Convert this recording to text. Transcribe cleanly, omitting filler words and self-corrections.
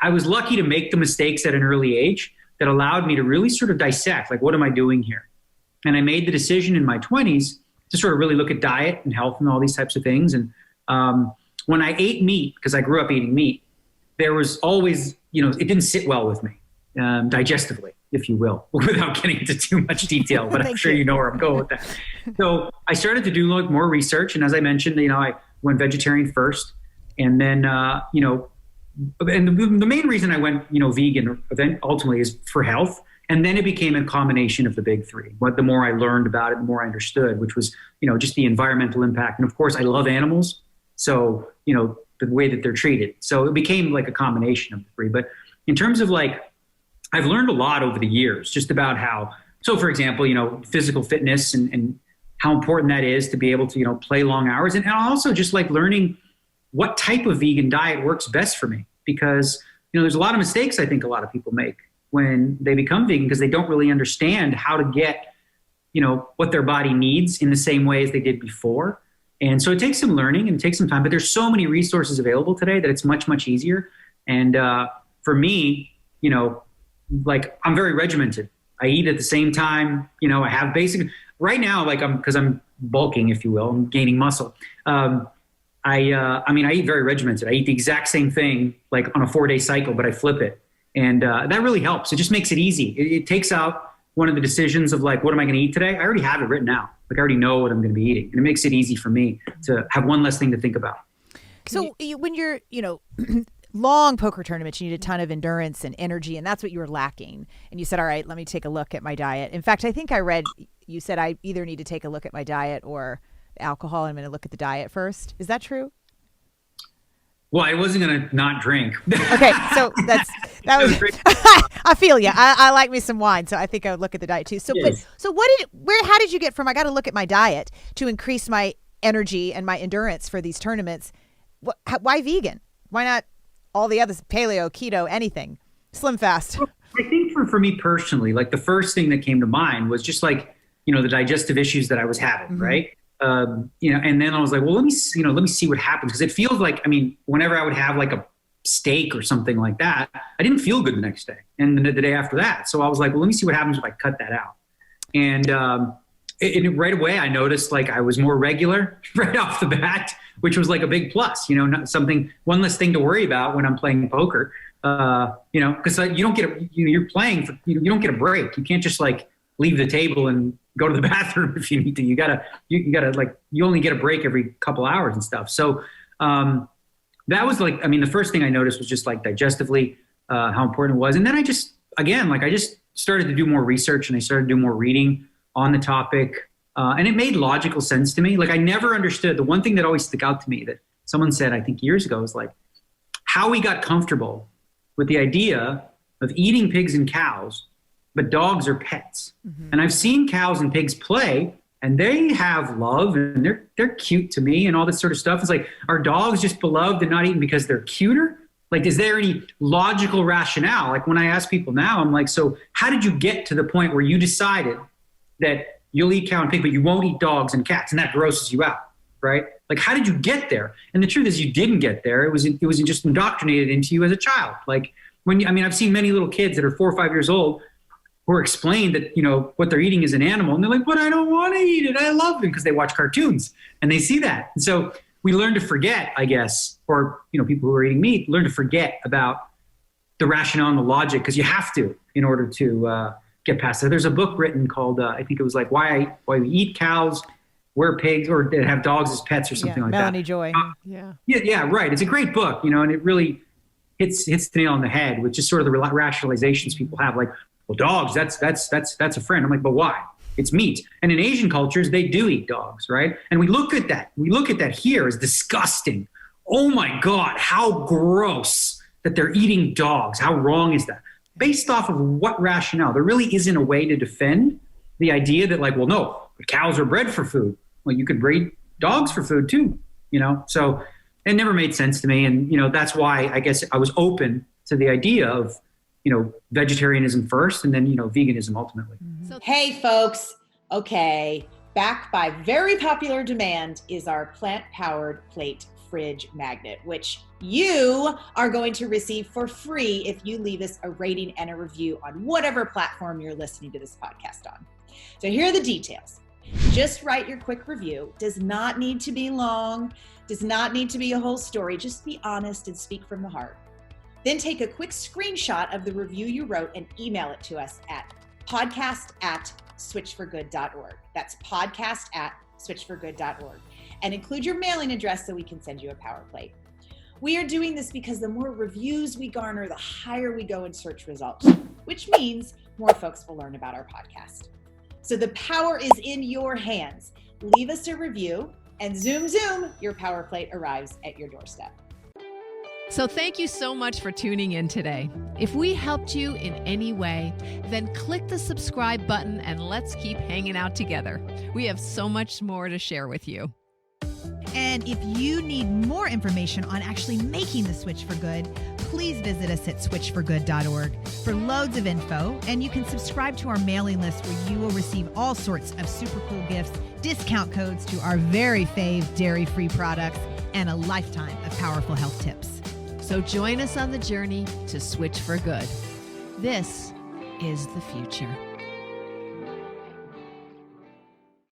I was lucky to make the mistakes at an early age that allowed me to really sort of dissect, like, what am I doing here? And I made the decision in my 20s to sort of really look at diet and health and all these types of things. And when I ate meat, because I grew up eating meat, there was always, it didn't sit well with me, digestively, if you will, without getting into too much detail, but I'm sure you know where I'm going with that. So I started to do more research. And as I mentioned, I went vegetarian first. And then, and the main reason I went, vegan ultimately is for health. And then it became a combination of the big three. But the more I learned about it, the more I understood, which was, just the environmental impact. And of course, I love animals. So, the way that they're treated. So it became like a combination of the three. But in terms of I've learned a lot over the years just about how, so for example, physical fitness and how important that is to be able to, play long hours. And also just learning what type of vegan diet works best for me. Because, there's a lot of mistakes I think a lot of people make when they become vegan because they don't really understand how to get, what their body needs in the same way as they did before. And so it takes some learning and it takes some time, but there's so many resources available today that it's much, much easier. And for me, I'm very regimented. I eat at the same time. I have right now, because I'm bulking, if you will, I'm gaining muscle. I eat very regimented. I eat the exact same thing, on a 4-day cycle, but I flip it. And that really helps. It just makes it easy. It takes out one of the decisions of what am I going to eat today? I already have it written out. I already know what I'm going to be eating. And it makes it easy for me to have one less thing to think about. So when you're, long poker tournaments, you need a ton of endurance and energy, and that's what you were lacking. And you said, all right, let me take a look at my diet. In fact, I think I read, you said I either need to take a look at my diet or alcohol. I'm going to look at the diet first. Is that true? Well, I wasn't going to not drink. Okay, so that was. I feel you. I like me some wine, so I think I would look at the diet too. So, yes. How did you get from I got to look at my diet to increase my energy and my endurance for these tournaments? Why vegan? Why not all the others? Paleo, keto, anything, slim fast. Well, I think for me personally, the first thing that came to mind was just the digestive issues that I was having, mm-hmm. right? And then I was like, well, let me see what happens. Cause it feels whenever I would have a steak or something like that, I didn't feel good the next day and the day after that. So I was like, well, let me see what happens if I cut that out. And right away I noticed I was more regular right off the bat, which was a big plus, not one less thing to worry about when I'm playing poker, cause you don't get you're playing you don't get a break. You can't just leave the table and go to the bathroom if you need to. You gotta you only get a break every couple hours and stuff. So that was the first thing I noticed was just digestively how important it was. And then I just started to do more research and I started to do more reading on the topic. And it made logical sense to me. I never understood the one thing that always stuck out to me that someone said, I think years ago, was how we got comfortable with the idea of eating pigs and cows, but dogs are pets. Mm-hmm. And I've seen cows and pigs play and they have love and they're cute to me and all this sort of stuff. It's are dogs just beloved and not eaten because they're cuter? Is there any logical rationale? When I ask people now, I'm so how did you get to the point where you decided that you'll eat cow and pig, but you won't eat dogs and cats and that grosses you out, right? How did you get there? And the truth is you didn't get there. It was just indoctrinated into you as a child. I've seen many little kids that are 4 or 5 years old who are explained that, what they're eating is an animal. And they're but I don't want to eat it. I love it because they watch cartoons and they see that. And so we learn to forget, I guess, or, people who are eating meat learn to forget about the rationale and the logic because you have to in order to get past it. There's a book written called, I think it was why we eat cows, wear pigs, or have dogs as pets or something like Melanie that. Joy. Yeah, right. It's a great book, and it really hits the nail on the head with just sort of the rationalizations people have. Well, dogs, that's a friend. I'm but why? It's meat. And in Asian cultures, they do eat dogs, right? And we look at that here as disgusting. Oh my God, how gross that they're eating dogs. How wrong is that? Based off of what rationale? There really isn't a way to defend the idea that well, no, cows are bred for food. Well, you could breed dogs for food too, So it never made sense to me. And, that's why I guess I was open to the idea of, vegetarianism first and then, veganism ultimately. Mm-hmm. Hey folks. Okay. Back by very popular demand is our plant-powered plate fridge magnet, which you are going to receive for free if you leave us a rating and a review on whatever platform you're listening to this podcast on. So here are the details. Just write your quick review. Does not need to be long, does not need to be a whole story. Just be honest and speak from the heart. Then take a quick screenshot of the review you wrote and email it to us at podcast@switchforgood.org. That's podcast@switchforgood.org. And include your mailing address so we can send you a power plate. We are doing this because the more reviews we garner, the higher we go in search results, which means more folks will learn about our podcast. So the power is in your hands. Leave us a review and zoom, your power plate arrives at your doorstep. So thank you so much for tuning in today. If we helped you in any way, then click the subscribe button and let's keep hanging out together. We have so much more to share with you. And if you need more information on actually making the switch for good, please visit us at switchforgood.org for loads of info. And you can subscribe to our mailing list where you will receive all sorts of super cool gifts, discount codes to our very fave dairy-free products, and a lifetime of powerful health tips. So join us on the journey to switch for good. This is the future.